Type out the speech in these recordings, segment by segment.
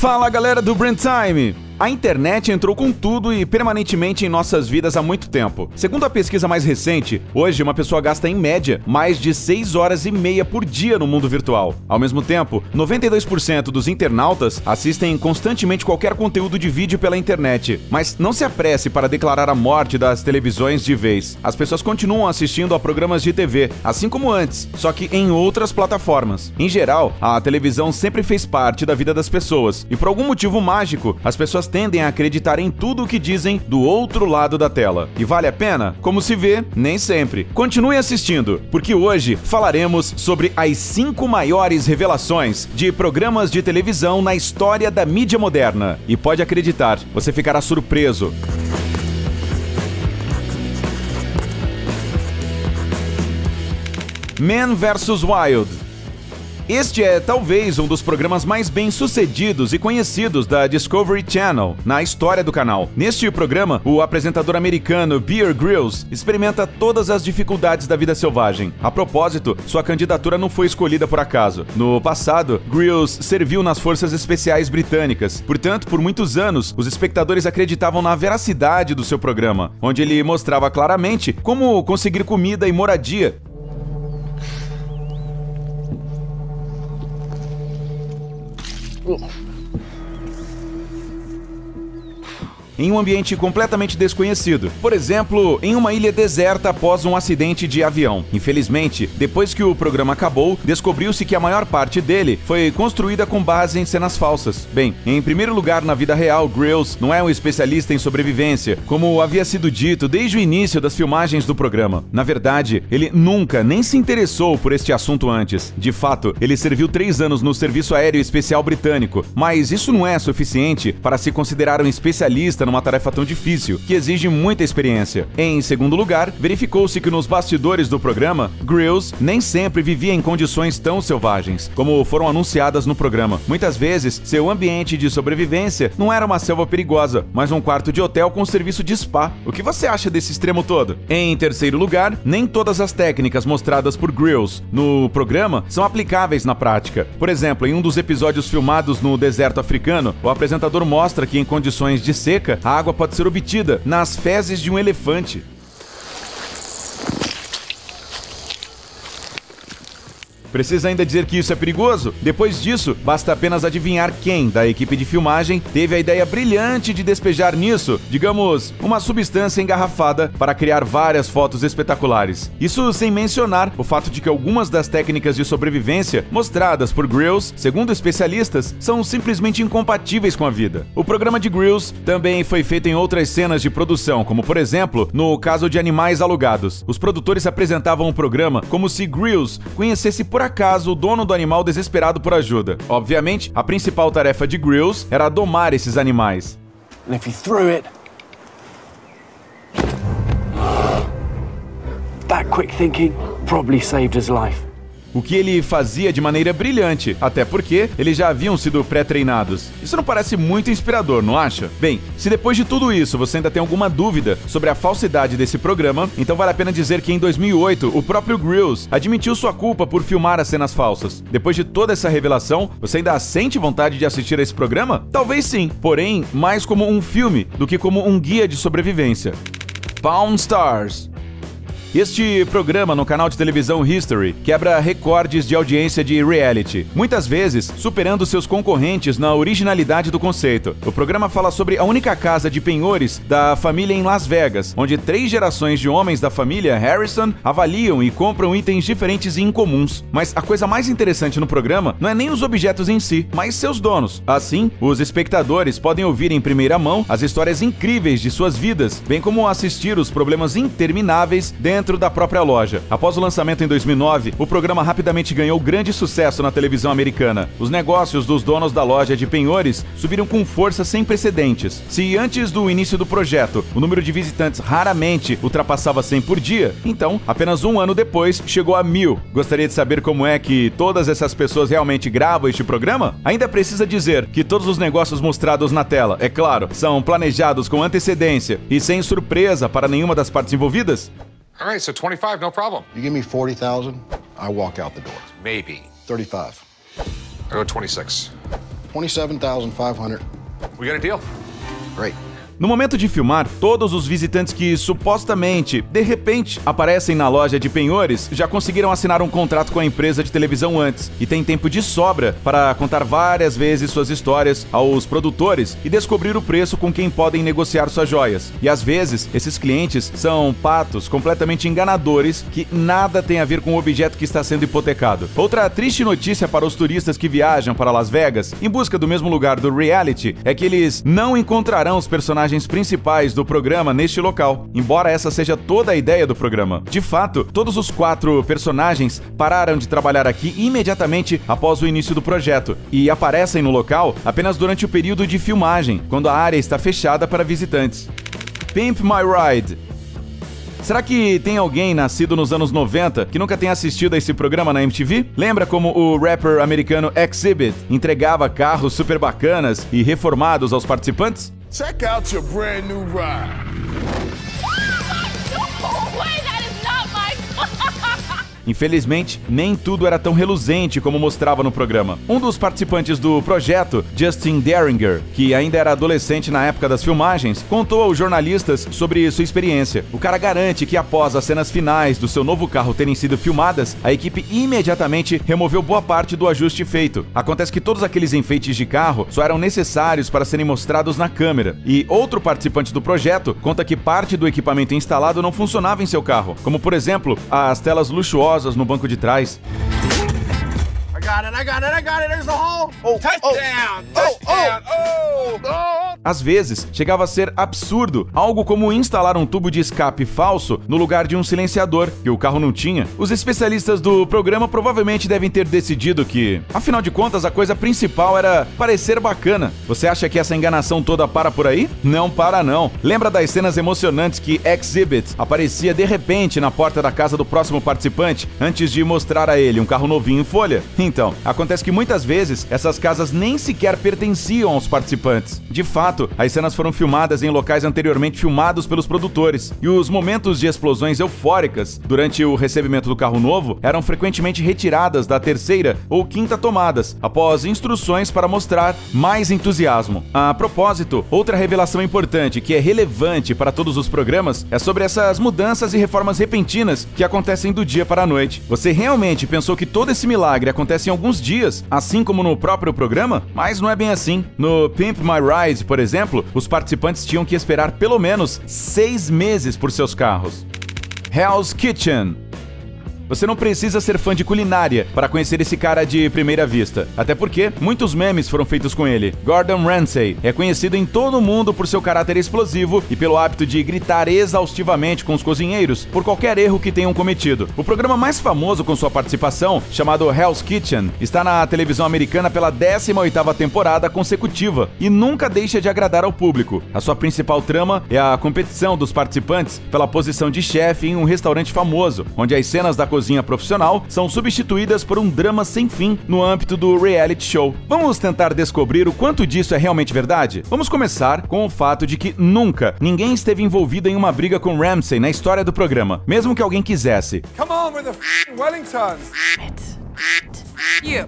Fala galera do Brand Time! A internet entrou com tudo e permanentemente em nossas vidas há muito tempo. Segundo a pesquisa mais recente, hoje uma pessoa gasta em média mais de 6 horas e meia por dia no mundo virtual. Ao mesmo tempo, 92% dos internautas assistem constantemente qualquer conteúdo de vídeo pela internet. Mas não se apresse para declarar a morte das televisões de vez. As pessoas continuam assistindo a programas de TV, assim como antes, só que em outras plataformas. Em geral, a televisão sempre fez parte da vida das pessoas, e por algum motivo mágico, as pessoas tendem a acreditar em tudo o que dizem do outro lado da tela. E vale a pena? Como se vê, nem sempre. Continue assistindo, porque hoje falaremos sobre as 5 maiores revelações de programas de televisão na história da mídia moderna. E pode acreditar, você ficará surpreso. Man vs Wild. Este é talvez um dos programas mais bem-sucedidos e conhecidos da Discovery Channel na história do canal. Neste programa, o apresentador americano Bear Grylls experimenta todas as dificuldades da vida selvagem. A propósito, sua candidatura não foi escolhida por acaso. No passado, Grylls serviu nas Forças Especiais Britânicas. Portanto, por muitos anos, os espectadores acreditavam na veracidade do seu programa, onde ele mostrava claramente como conseguir comida e moradia em um ambiente completamente desconhecido. Por exemplo, em uma ilha deserta após um acidente de avião. Infelizmente, depois que o programa acabou, descobriu-se que a maior parte dele foi construída com base em cenas falsas. Bem, em primeiro lugar, na vida real, Grylls não é um especialista em sobrevivência, como havia sido dito desde o início das filmagens do programa. Na verdade, ele nunca nem se interessou por este assunto antes. De fato, ele serviu 3 anos no Serviço Aéreo Especial Britânico, mas isso não é suficiente para se considerar um especialista numa tarefa tão difícil, que exige muita experiência. Em segundo lugar, verificou-se que nos bastidores do programa, Grylls nem sempre vivia em condições tão selvagens, como foram anunciadas no programa. Muitas vezes, seu ambiente de sobrevivência não era uma selva perigosa, mas um quarto de hotel com serviço de spa. O que você acha desse extremo todo? Em terceiro lugar, nem todas as técnicas mostradas por Grylls no programa são aplicáveis na prática. Por exemplo, em um dos episódios filmados no deserto africano, o apresentador mostra que em condições de seca, a água pode ser obtida nas fezes de um elefante. Precisa ainda dizer que isso é perigoso? Depois disso, basta apenas adivinhar quem da equipe de filmagem teve a ideia brilhante de despejar nisso, digamos, uma substância engarrafada para criar várias fotos espetaculares. Isso sem mencionar o fato de que algumas das técnicas de sobrevivência mostradas por Grylls, segundo especialistas, são simplesmente incompatíveis com a vida. O programa de Grylls também foi feito em outras cenas de produção, como por exemplo, no caso de animais alugados. Os produtores apresentavam o programa como se Grylls conhecesse por acaso o dono do animal desesperado por ajuda. Obviamente, a principal tarefa de Grylls era domar esses animais. And if he threw it, that quick thinking probably saved his life. O que ele fazia de maneira brilhante, até porque eles já haviam sido pré-treinados. Isso não parece muito inspirador, não acha? Bem, se depois de tudo isso você ainda tem alguma dúvida sobre a falsidade desse programa, então vale a pena dizer que em 2008 o próprio Grylls admitiu sua culpa por filmar as cenas falsas. Depois de toda essa revelação, você ainda sente vontade de assistir a esse programa? Talvez sim, porém mais como um filme do que como um guia de sobrevivência. Pawn Stars. Este programa no canal de televisão History quebra recordes de audiência de reality, muitas vezes superando seus concorrentes na originalidade do conceito. O programa fala sobre a única casa de penhores da família em Las Vegas, onde 3 gerações de homens da família Harrison avaliam e compram itens diferentes e incomuns. Mas a coisa mais interessante no programa não é nem os objetos em si, mas seus donos. Assim, os espectadores podem ouvir em primeira mão as histórias incríveis de suas vidas, bem como assistir os problemas intermináveis dentro da própria loja. Após o lançamento em 2009, o programa rapidamente ganhou grande sucesso na televisão americana. Os negócios dos donos da loja de penhores subiram com força sem precedentes. Se antes do início do projeto, o número de visitantes raramente ultrapassava 100 por dia, então, apenas um ano depois, chegou a 1000. Gostaria de saber como é que todas essas pessoas realmente gravam este programa? Ainda precisa dizer que todos os negócios mostrados na tela, é claro, são planejados com antecedência e sem surpresa para nenhuma das partes envolvidas? All right, so 25, no problem. You give me 40,000, I walk out the door. Maybe. 35. I go 26. $27,500. We got a deal. Great. No momento de filmar, todos os visitantes que supostamente, de repente, aparecem na loja de penhores já conseguiram assinar um contrato com a empresa de televisão antes e têm tempo de sobra para contar várias vezes suas histórias aos produtores e descobrir o preço com quem podem negociar suas joias. E às vezes, esses clientes são patos completamente enganadores que nada tem a ver com o objeto que está sendo hipotecado. Outra triste notícia para os turistas que viajam para Las Vegas em busca do mesmo lugar do reality é que eles não encontrarão os personagens principais do programa neste local, embora essa seja toda a ideia do programa. De fato, todos os 4 personagens pararam de trabalhar aqui imediatamente após o início do projeto e aparecem no local apenas durante o período de filmagem, quando a área está fechada para visitantes. Pimp My Ride. Será que tem alguém nascido nos anos 90 que nunca tenha assistido a esse programa na MTV? Lembra como o rapper americano Xzibit entregava carros super bacanas e reformados aos participantes? Check out your brand new ride. No way, that is not my Infelizmente, nem tudo era tão reluzente como mostrava no programa. Um dos participantes do projeto, Justin Derringer, que ainda era adolescente na época das filmagens, contou aos jornalistas sobre sua experiência. O cara garante que após as cenas finais do seu novo carro terem sido filmadas, a equipe imediatamente removeu boa parte do ajuste feito. Acontece que todos aqueles enfeites de carro só eram necessários para serem mostrados na câmera. E outro participante do projeto conta que parte do equipamento instalado não funcionava em seu carro, como por exemplo, as telas luxuosas no banco de trás. I got it, there's the hole. Touchdown. Às vezes, chegava a ser absurdo, algo como instalar um tubo de escape falso no lugar de um silenciador, que o carro não tinha. Os especialistas do programa provavelmente devem ter decidido que, afinal de contas, a coisa principal era parecer bacana. Você acha que essa enganação toda para por aí? Não para não. Lembra das cenas emocionantes que Xzibit aparecia de repente na porta da casa do próximo participante, antes de mostrar a ele um carro novinho em folha? Então, acontece que muitas vezes essas casas nem sequer pertenciam aos participantes. De fato, as cenas foram filmadas em locais anteriormente filmados pelos produtores, e os momentos de explosões eufóricas durante o recebimento do carro novo eram frequentemente retiradas da 3ª ou 5ª tomadas, após instruções para mostrar mais entusiasmo. A propósito, outra revelação importante que é relevante para todos os programas é sobre essas mudanças e reformas repentinas que acontecem do dia para a noite. Você realmente pensou que todo esse milagre acontece em alguns dias, assim como no próprio programa? Mas não é bem assim. No Pimp My Ride, por exemplo, os participantes tinham que esperar pelo menos 6 meses por seus carros. Hell's Kitchen. Você não precisa ser fã de culinária para conhecer esse cara de primeira vista, até porque muitos memes foram feitos com ele. Gordon Ramsay é conhecido em todo o mundo por seu caráter explosivo e pelo hábito de gritar exaustivamente com os cozinheiros por qualquer erro que tenham cometido. O programa mais famoso com sua participação, chamado Hell's Kitchen, está na televisão americana pela 18ª temporada consecutiva e nunca deixa de agradar ao público. A sua principal trama é a competição dos participantes pela posição de chefe em um restaurante famoso, onde as cenas da cozinha profissional são substituídas por um drama sem fim no âmbito do reality show. Vamos tentar descobrir o quanto disso é realmente verdade? Vamos começar com o fato de que nunca ninguém esteve envolvido em uma briga com Ramsay na história do programa, mesmo que alguém quisesse. Come on with the Wellingtons.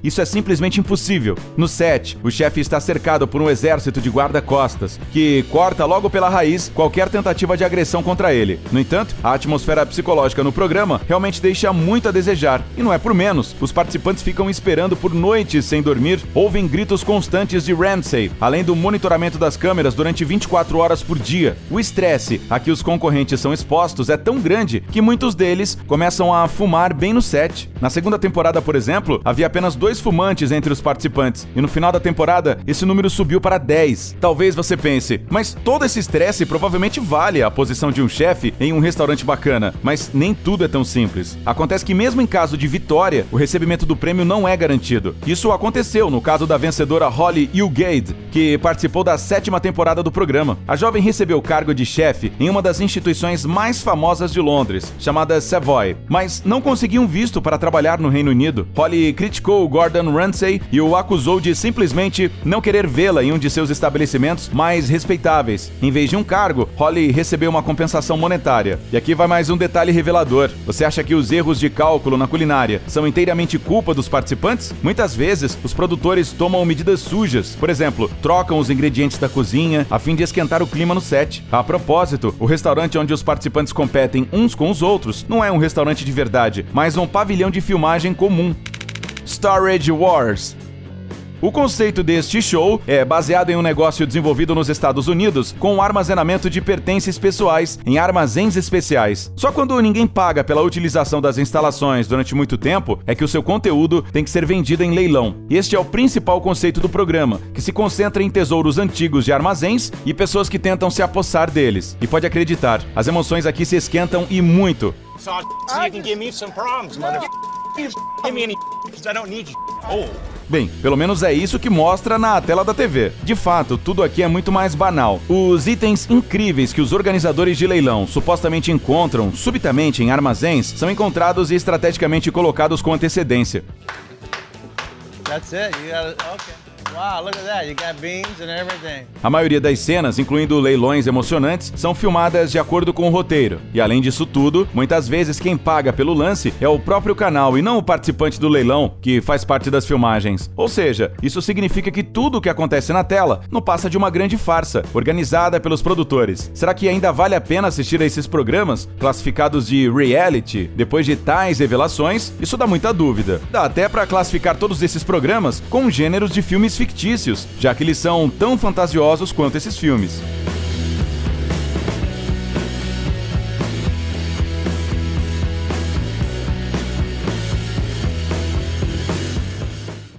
Isso é simplesmente impossível. No set, o chefe está cercado por um exército de guarda-costas, que corta logo pela raiz qualquer tentativa de agressão contra ele. No entanto, a atmosfera psicológica no programa realmente deixa muito a desejar. E não é por menos, os participantes ficam esperando por noites sem dormir, ouvem gritos constantes de Ramsay, além do monitoramento das câmeras durante 24 horas por dia. O estresse a que os concorrentes são expostos é tão grande que muitos deles começam a fumar bem no set. Na segunda temporada, por exemplo, havia apenas 2 fumantes entre os participantes, e no final da temporada, esse número subiu para 10. Talvez você pense, mas todo esse estresse provavelmente vale a posição de um chefe em um restaurante bacana, mas nem tudo é tão simples. Acontece que mesmo em caso de vitória, o recebimento do prêmio não é garantido. Isso aconteceu no caso da vencedora Holly Eugade, que participou da 7ª temporada do programa. A jovem recebeu o cargo de chefe em uma das instituições mais famosas de Londres, chamada Savoy, mas não conseguiu um visto para trabalhar no Reino Unido. Holly criticou criticou Gordon Ramsay e o acusou de simplesmente não querer vê-la em um de seus estabelecimentos mais respeitáveis. Em vez de um cargo, Holly recebeu uma compensação monetária. E aqui vai mais um detalhe revelador. Você acha que os erros de cálculo na culinária são inteiramente culpa dos participantes? Muitas vezes, os produtores tomam medidas sujas. Por exemplo, trocam os ingredientes da cozinha a fim de esquentar o clima no set. A propósito, o restaurante onde os participantes competem uns com os outros não é um restaurante de verdade, mas um pavilhão de filmagem comum. Storage Wars. O conceito deste show é baseado em um negócio desenvolvido nos Estados Unidos com o armazenamento de pertences pessoais em armazéns especiais. Só quando ninguém paga pela utilização das instalações durante muito tempo é que o seu conteúdo tem que ser vendido em leilão. Este é o principal conceito do programa, que se concentra em tesouros antigos de armazéns e pessoas que tentam se apossar deles. E pode acreditar, as emoções aqui se esquentam e muito. So you can give me some problems, motherfucker. Give me any because I don't need you. Oh. Bem, pelo menos é isso que mostra na tela da TV. De fato, tudo aqui é muito mais banal. Os itens incríveis que os organizadores de leilão supostamente encontram subitamente em armazéns são encontrados e estrategicamente colocados com antecedência. That's it. You got it. Okay. Wow, look at that. You got beans and everything. A maioria das cenas, incluindo leilões emocionantes, são filmadas de acordo com o roteiro. E além disso tudo, muitas vezes quem paga pelo lance é o próprio canal e não o participante do leilão, que faz parte das filmagens. Ou seja, isso significa que tudo o que acontece na tela não passa de uma grande farsa, organizada pelos produtores. Será que ainda vale a pena assistir a esses programas, classificados de reality, depois de tais revelações? Isso dá muita dúvida. Dá até para classificar todos esses programas com gêneros de filmes fictícios, já que eles são tão fantasiosos quanto esses filmes.